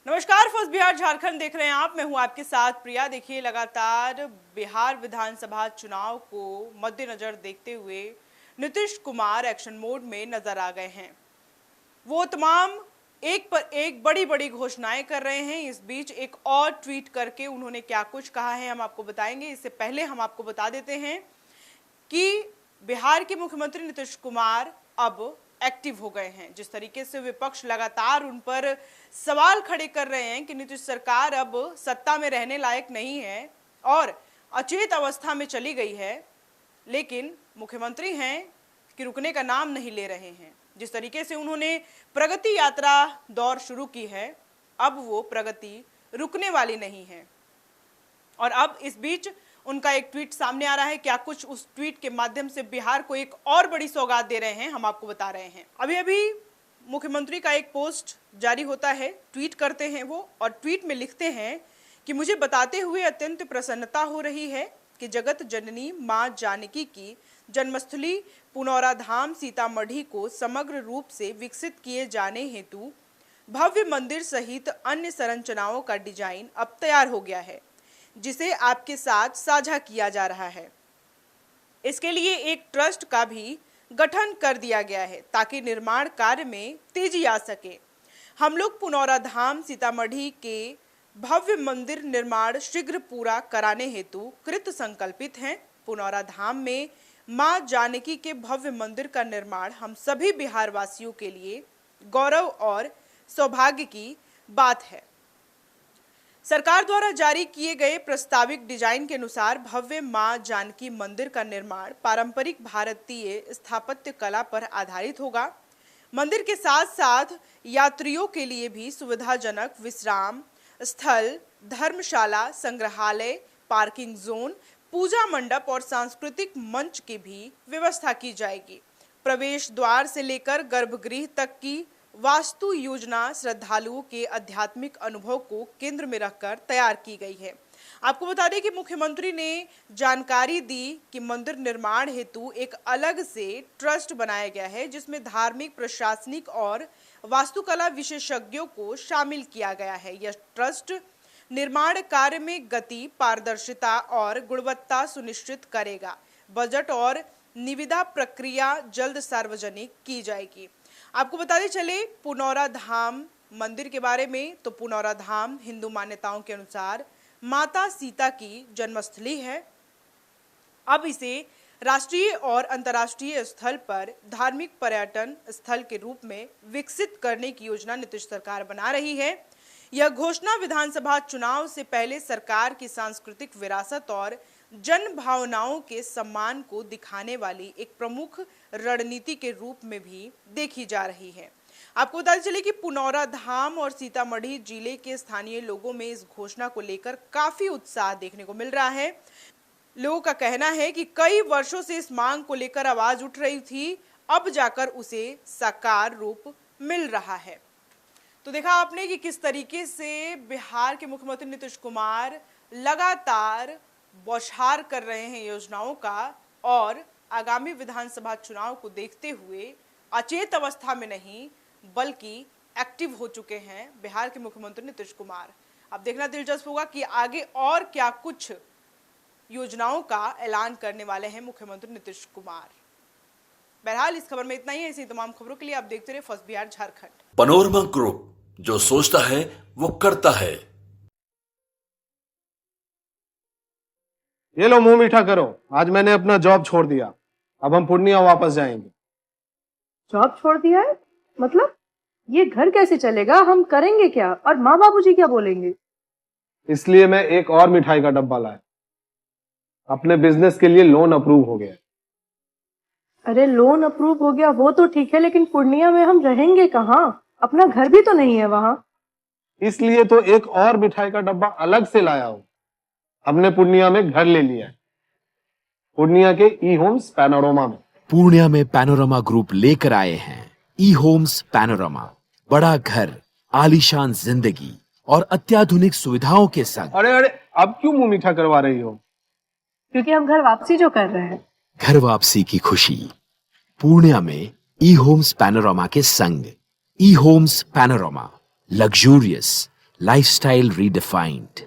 नमस्कार, फर्स्ट बिहार झारखंड देख रहे हैं आप। मैं हूं आपके साथ प्रिया। देखिए, लगातार बिहार विधानसभा चुनाव को मद्देनजर देखते हुए नीतीश कुमार एक्शन मोड में नजर आ गए हैं। वो तमाम एक पर एक बड़ी बड़ी घोषणाएं कर रहे हैं। इस बीच एक और ट्वीट करके उन्होंने क्या कुछ कहा है हम आपको बताएंगे। इससे पहले हम आपको बता देते हैं कि बिहार के मुख्यमंत्री नीतीश कुमार अब एक्टिव हो गए हैं। जिस तरीके से विपक्ष लगातार उन पर सवाल खड़े कर रहे हैं कि नीतीश सरकार अब सत्ता में रहने लायक नहीं है और अचेत अवस्था में चली गई है, लेकिन मुख्यमंत्री हैं कि रुकने का नाम नहीं ले रहे हैं। जिस तरीके से उन्होंने प्रगति यात्रा दौर शुरू की है, अब वो प्रगति रुकने वाली नहीं है। और अब इस बीच उनका एक ट्वीट सामने आ रहा है। क्या कुछ उस ट्वीट के माध्यम से बिहार को एक और बड़ी सौगात दे रहे हैं, हम आपको बता रहे हैं। अभी अभी मुख्यमंत्री का एक पोस्ट जारी होता है, ट्वीट करते हैं वो, और ट्वीट में लिखते हैं कि मुझे बताते हुए अत्यंत प्रसन्नता हो रही है कि जगत जननी मां जानकी की जन्मस्थली पुनौरा धाम सीतामढ़ी को समग्र रूप से विकसित किए जाने हेतु भव्य मंदिर सहित अन्य संरचनाओं का डिजाइन अब तैयार हो गया है, जिसे आपके साथ साझा किया जा रहा है। इसके लिए एक ट्रस्ट का भी गठन कर दिया गया है ताकि निर्माण कार्य में तेजी आ सके। हम लोग पुनौरा धाम सीतामढ़ी के भव्य मंदिर निर्माण शीघ्र पूरा कराने हेतु कृत संकल्पित हैं। पुनौरा धाम में मां जानकी के भव्य मंदिर का निर्माण हम सभी बिहार वासियों के लिए गौरव और सौभाग्य की बात है। सरकार द्वारा जारी किए गए प्रस्तावित डिजाइन के अनुसार भव्य मां जानकी मंदिर का निर्माण पारंपरिक भारतीय स्थापत्य कला पर आधारित होगा। मंदिर के साथ साथ यात्रियों के लिए भी सुविधाजनक विश्राम स्थल, धर्मशाला, संग्रहालय, पार्किंग जोन, पूजा मंडप और सांस्कृतिक मंच की भी व्यवस्था की जाएगी। प्रवेश द्वार से लेकर गर्भगृह तक की वास्तु योजना श्रद्धालुओं के आध्यात्मिक अनुभव को केंद्र में रखकर तैयार की गई है। आपको बता दें कि मुख्यमंत्री ने जानकारी दी कि मंदिर निर्माण हेतु एक अलग से ट्रस्ट बनाया गया है, जिसमें धार्मिक, प्रशासनिक और वास्तुकला विशेषज्ञों को शामिल किया गया है। यह ट्रस्ट निर्माण कार्य में गति, पारदर्शिता और गुणवत्ता सुनिश्चित करेगा। बजट और निविदा प्रक्रिया जल्द सार्वजनिक की जाएगी। आपको बताते चले पुनौरा धाम मंदिर के बारे में, तो पुनौरा धाम हिंदू मान्यताओं के अनुसार माता सीता की जन्मस्थली है। अब इसे राष्ट्रीय और अंतर्राष्ट्रीय स्थल पर धार्मिक पर्यटन स्थल के रूप में विकसित करने की योजना नीतीश सरकार बना रही है। यह घोषणा विधानसभा चुनाव से पहले सरकार की सांस्कृतिक विरासत और जन भावनाओं के सम्मान को दिखाने वाली एक प्रमुख रणनीति के रूप में भी देखी जा रही है। आपको बताते चले कि पुनौरा धाम और सीतामढ़ी जिले के स्थानीय लोगों में इस घोषणा को लेकर काफी उत्साह देखने को मिल रहा है। लोगों का कहना है कि कई वर्षों से इस मांग को लेकर आवाज उठ रही थी, अब जाकर उसे साकार रूप मिल रहा है। तो देखा आपने कि किस तरीके से बिहार के मुख्यमंत्री नीतीश कुमार लगातार बौछार कर रहे हैं योजनाओं का, और आगामी विधानसभा चुनाव को देखते हुए अचेत अवस्था में नहीं बल्कि एक्टिव हो चुके हैं बिहार के मुख्यमंत्री नीतीश कुमार। अब देखना दिलचस्प होगा कि आगे और क्या कुछ योजनाओं का ऐलान करने वाले हैं मुख्यमंत्री नीतीश कुमार। बहरहाल इस खबर में इतना ही है। ऐसी तमाम खबरों के लिए आप देखते रहे first Bihar Jharkhand. Panorama group, जो सोचता है वो करता है। ये लो, मुंह मीठा करो। आज मैंने अपना जॉब छोड़ दिया, अब हम पूर्णिया वापस जाएंगे। जॉब छोड़ दिया है? मतलब ये घर कैसे चलेगा? हम करेंगे क्या? और माँ बाबूजी क्या बोलेंगे? इसलिए मैं एक और मिठाई का डब्बा लाया। अपने बिजनेस के लिए लोन अप्रूव हो गया। अरे लोन अप्रूव हो गया वो तो ठीक है, लेकिन पूर्णिया में हम रहेंगे कहाँ? अपना घर भी तो नहीं है वहाँ। इसलिए तो एक और मिठाई का डब्बा अलग से लाया हूँ। हमने पूर्णिया में घर ले लिया है, पूर्णिया के ई होम्स पैनोरमा में। पूर्णिया में पैनोरमा ग्रुप लेकर आए हैं ई होम्स पैनोरमा। बड़ा घर, आलीशान जिंदगी और अत्याधुनिक सुविधाओं के संग। अरे अरे, अब क्यों मुंह मीठा करवा रही हो? क्योंकि हम घर वापसी जो कर रहे हैं। घर वापसी की खुशी पूर्णिया में ई होम्स पैनोरमा के संग। E homes panorama, luxurious, lifestyle redefined.